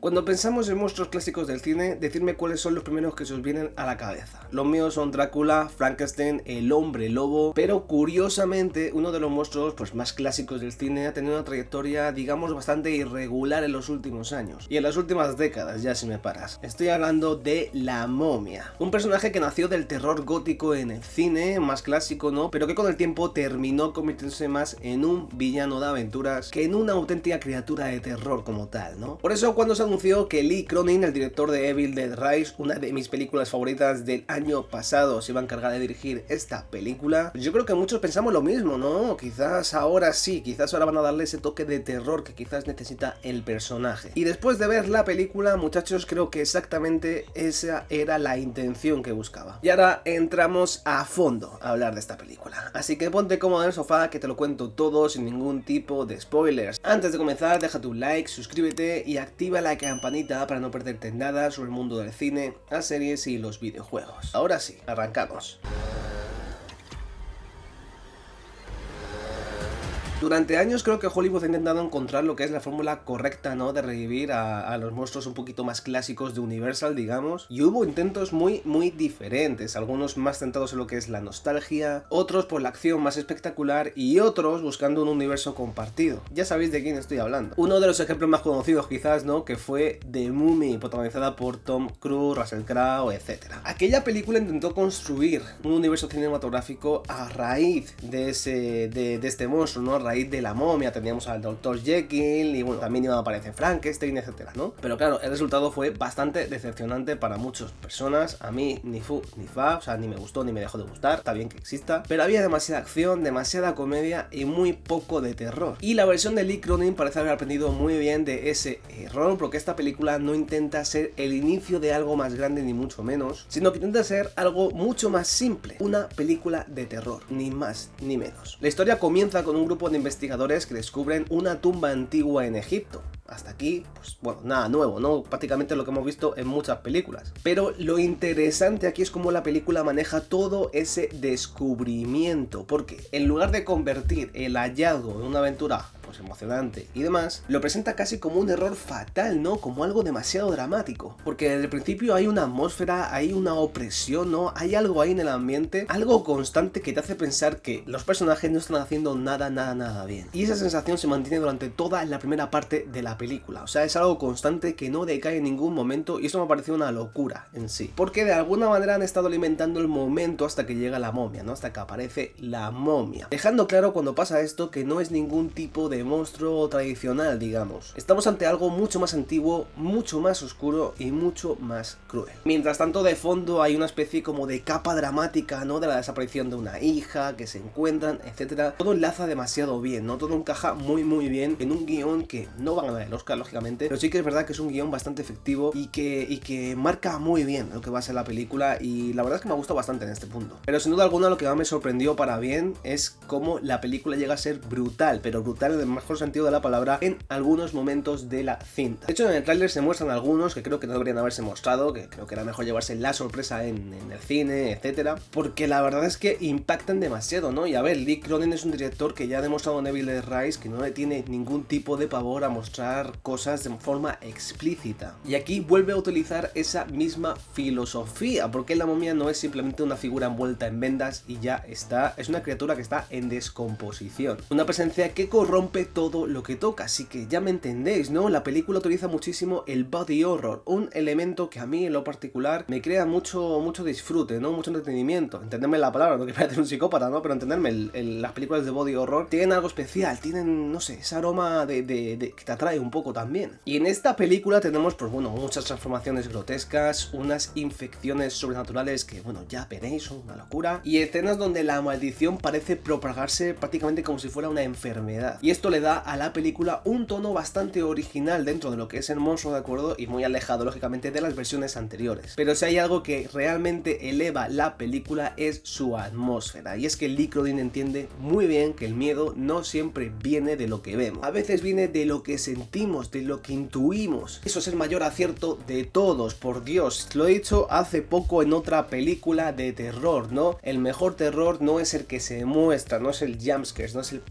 Cuando pensamos en monstruos clásicos del cine, decidme cuáles son los primeros que se os vienen a la cabeza. Los míos son Drácula, Frankenstein, el hombre lobo, pero curiosamente uno de los monstruos más clásicos del cine ha tenido una trayectoria, digamos, bastante irregular en los últimos años. Y en las últimas décadas, ya si me paras. Estoy hablando de la momia. Un personaje que nació del terror gótico en el cine, más clásico, ¿no? Pero que con el tiempo terminó convirtiéndose más en un villano de aventuras que en una auténtica criatura de terror como tal, ¿no? Por eso cuando se anunció que Lee Cronin, el director de Evil Dead Rise, una de mis películas favoritas del año pasado, se iba a encargar de dirigir esta película, yo creo que muchos pensamos lo mismo, ¿no? Quizás ahora sí, quizás ahora van a darle ese toque de terror que quizás necesita el personaje. Y después de ver la película, muchachos, creo que exactamente esa era la intención que buscaba. Y ahora entramos a fondo a hablar de esta película. Así que ponte cómodo en el sofá que te lo cuento todo sin ningún tipo de spoilers. Antes de comenzar, deja tu like, suscríbete y activa la campanita para no perderte nada sobre el mundo del cine, las series y los videojuegos. Ahora sí, arrancamos. Durante años creo que Hollywood ha intentado encontrar lo que es la fórmula correcta, ¿no? De revivir a los monstruos un poquito más clásicos de Universal, digamos. Y hubo intentos muy diferentes, algunos más centrados en lo que es la nostalgia, otros por la acción más espectacular y otros buscando un universo compartido. Ya sabéis de quién estoy hablando. Uno de los ejemplos más conocidos quizás, ¿no? Que fue The Mummy, protagonizada por Tom Cruise, Russell Crowe, etc. Aquella película intentó construir un universo cinematográfico a raíz de este monstruo, ¿no? A raíz de la momia teníamos al Dr. Jekyll y bueno, también iba a aparecer Frankenstein, etcétera, ¿no? Pero claro, el resultado fue bastante decepcionante para muchas personas. A mí ni fu ni fa, o sea, ni me gustó ni me dejó de gustar, está bien que exista, pero había demasiada acción, demasiada comedia y muy poco de terror. Y la versión de Lee Cronin parece haber aprendido muy bien de ese error, porque esta película no intenta ser el inicio de algo más grande ni mucho menos, sino que intenta ser algo mucho más simple, una película de terror, ni más ni menos. La historia comienza con un grupo de investigadores que descubren una tumba antigua en Egipto. Hasta aquí, pues bueno, nada nuevo, ¿no? Prácticamente lo que hemos visto en muchas películas. Pero lo interesante aquí es cómo la película maneja todo ese descubrimiento, porque en lugar de convertir el hallazgo en una aventura emocionante y demás, lo presenta casi como un error fatal, ¿no? Como algo demasiado dramático. Porque desde el principio hay una atmósfera, hay una opresión, ¿no? Hay algo ahí en el ambiente, algo constante que te hace pensar que los personajes no están haciendo nada bien. Y esa sensación se mantiene durante toda la primera parte de la película. O sea, es algo constante que no decae en ningún momento y eso me pareció una locura en sí. Porque de alguna manera han estado alimentando el momento hasta que llega la momia, ¿no? Hasta que aparece la momia. Dejando claro cuando pasa esto que no es ningún tipo de monstruo tradicional, digamos. Estamos ante algo mucho más antiguo, mucho más oscuro y mucho más cruel. Mientras tanto, de fondo hay una especie como de capa dramática, ¿no? De la desaparición de una hija, que se encuentran, etcétera. Todo enlaza demasiado bien, ¿no? Todo encaja muy bien en un guión que no va a ganar el Oscar, lógicamente, pero sí que es verdad que es un guión bastante efectivo y que marca muy bien lo que va a ser la película y la verdad es que me ha gustado bastante en este punto. Pero sin duda alguna lo que más me sorprendió para bien es cómo la película llega a ser brutal, pero brutal en el mejor sentido de la palabra en algunos momentos de la cinta. De hecho, en el tráiler se muestran algunos que creo que no deberían haberse mostrado, que creo que era mejor llevarse la sorpresa en el cine, etcétera, porque la verdad es que impactan demasiado, ¿no? Y a ver, Lee Cronin es un director que ya ha demostrado en Evil Dead Rise que no le tiene ningún tipo de pavor a mostrar cosas de forma explícita. Y aquí vuelve a utilizar esa misma filosofía, porque la momia no es simplemente una figura envuelta en vendas y ya está, es una criatura que está en descomposición. Una presencia que corrompe todo lo que toca, así que ya me entendéis, ¿no? La película utiliza muchísimo el body horror, un elemento que a mí en lo particular me crea mucho disfrute, ¿no? Mucho entretenimiento. Entenderme la palabra, no que parece un psicópata, ¿no? Pero entenderme, las películas de body horror tienen algo especial, tienen, no sé, ese aroma de que te atrae un poco también. Y en esta película tenemos, pues bueno, muchas transformaciones grotescas, unas infecciones sobrenaturales que, bueno, ya veréis, son una locura, y escenas donde la maldición parece propagarse prácticamente como si fuera una enfermedad. Y esto le da a la película un tono bastante original dentro de lo que es el monstruo, ¿de acuerdo? Y muy alejado, lógicamente, de las versiones anteriores. Pero si hay algo que realmente eleva la película es su atmósfera. Y es que Lee Cronin entiende muy bien que el miedo no siempre viene de lo que vemos. A veces viene de lo que sentimos, de lo que intuimos. Eso es el mayor acierto de todos, por Dios. Lo he dicho hace poco en otra película de terror, ¿no? El mejor terror no es el que se muestra, no es el jumpscares, no es el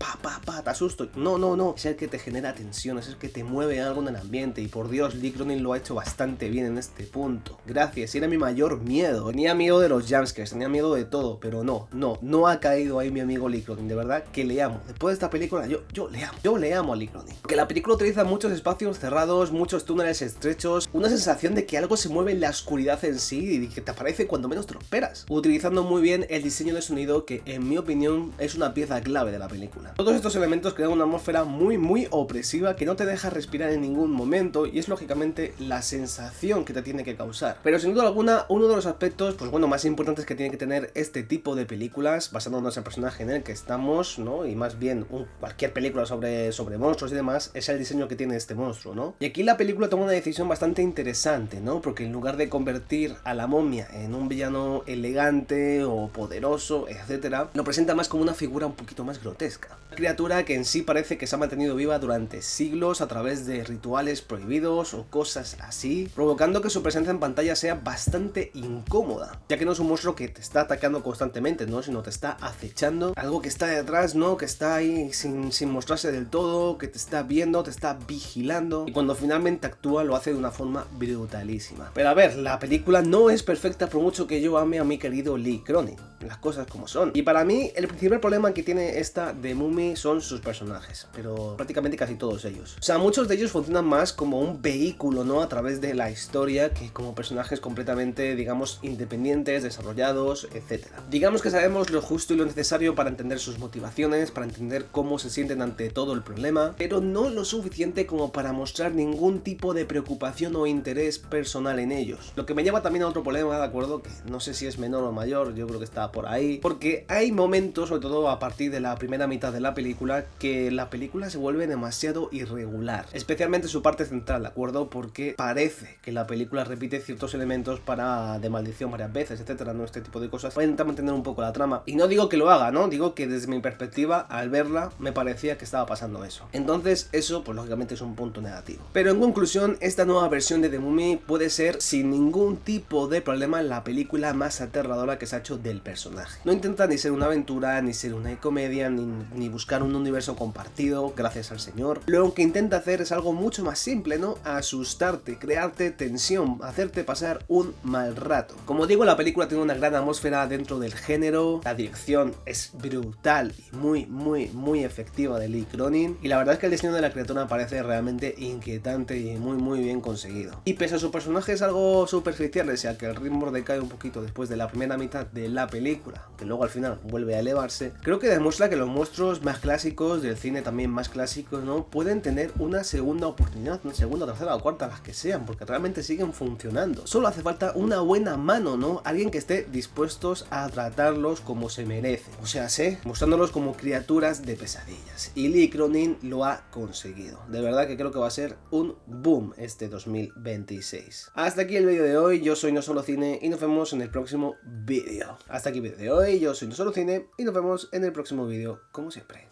te asusto. No, no. Es el que te genera tensión, es el que te mueve algo en el ambiente. Y por Dios, Lee Cronin lo ha hecho bastante bien en este punto. Gracias, era mi mayor miedo. Tenía miedo de los jumpscares, tenía miedo de todo, pero no ha caído ahí mi amigo Lee Cronin. De verdad que le amo. Después de esta película, yo le amo a Lee Cronin. Que la película utiliza muchos espacios cerrados, muchos túneles estrechos, una sensación de que algo se mueve en la oscuridad en sí y que te aparece cuando menos te lo esperas. Utilizando muy bien el diseño de sonido, que en mi opinión es una pieza clave de la película. Todos estos elementos crean una atmósfera muy opresiva que no te deja respirar en ningún momento y es lógicamente la sensación que te tiene que causar. Pero sin duda alguna, uno de los aspectos, pues bueno, más importantes que tiene que tener este tipo de películas, basándonos en el personaje en el que estamos, ¿no? Y más bien cualquier película sobre monstruos y demás, es el diseño que tiene este monstruo, ¿no? Y aquí la película toma una decisión bastante interesante, ¿no? Porque en lugar de convertir a la momia en un villano elegante o poderoso, etcétera, lo presenta más como una figura un poquito más grotesca. Una criatura que en sí parece que se ha mantenido viva durante siglos a través de rituales prohibidos o cosas así, provocando que su presencia en pantalla sea bastante incómoda, ya que no es un monstruo que te está atacando constantemente, ¿no? Sino te está acechando, algo que está detrás, ¿no? Que está ahí sin mostrarse del todo, que te está viendo, te está vigilando, y cuando finalmente actúa lo hace de una forma brutalísima. Pero a ver, la película no es perfecta por mucho que yo ame a mi querido Lee Cronin, las cosas como son. Y para mí el principal problema que tiene esta The Mummy son sus personajes, pero prácticamente casi todos ellos. O sea, muchos de ellos funcionan más como un vehículo, ¿no? A través de la historia, que como personajes completamente, digamos, independientes, desarrollados, etc. Digamos que sabemos lo justo y lo necesario para entender sus motivaciones, para entender cómo se sienten ante todo el problema, pero no lo suficiente como para mostrar ningún tipo de preocupación o interés personal en ellos. Lo que me lleva también a otro problema, ¿de acuerdo? Que no sé si es menor o mayor, yo creo que está por ahí, porque hay momentos, sobre todo a partir de la primera mitad de la película, que la película se vuelve demasiado irregular, especialmente su parte central, ¿de acuerdo? Porque parece que la película repite ciertos elementos de maldición varias veces, etcétera, ¿no? Este tipo de cosas para intentar mantener un poco la trama. Y no digo que lo haga, ¿no? Digo que desde mi perspectiva, al verla, me parecía que estaba pasando eso. Entonces, eso, pues lógicamente es un punto negativo. Pero en conclusión, esta nueva versión de The Mummy puede ser, sin ningún tipo de problema, la película más aterradora que se ha hecho del personaje. No intenta ni ser una aventura, ni ser una comedia, ni buscar un universo compartido, gracias al señor. Lo que intenta hacer es algo mucho más simple, ¿no? Asustarte, crearte tensión, hacerte pasar un mal rato. Como digo, la película tiene una gran atmósfera dentro del género, la dirección es brutal y muy efectiva de Lee Cronin, y la verdad es que el diseño de la criatura parece realmente inquietante y muy bien conseguido. Y pese a su personaje es algo superficial, o sea que el ritmo decae un poquito después de la primera mitad de la película, que luego al final vuelve a elevarse, creo que demuestra que los monstruos más clásicos del cine, también más clásicos, ¿no? Pueden tener una segunda oportunidad, una segunda, tercera o cuarta, las que sean, porque realmente siguen funcionando. Solo hace falta una buena mano, ¿no? Alguien que esté dispuestos a tratarlos como se merecen. O sea, mostrándolos como criaturas de pesadillas. Y Lee Cronin lo ha conseguido. De verdad que creo que va a ser un boom este 2026. Hasta aquí el vídeo de hoy. Yo soy No Solo Cine y nos vemos en el próximo vídeo. Hasta aquí el vídeo de hoy. Yo soy No Solo Cine y nos vemos en el próximo vídeo, como siempre.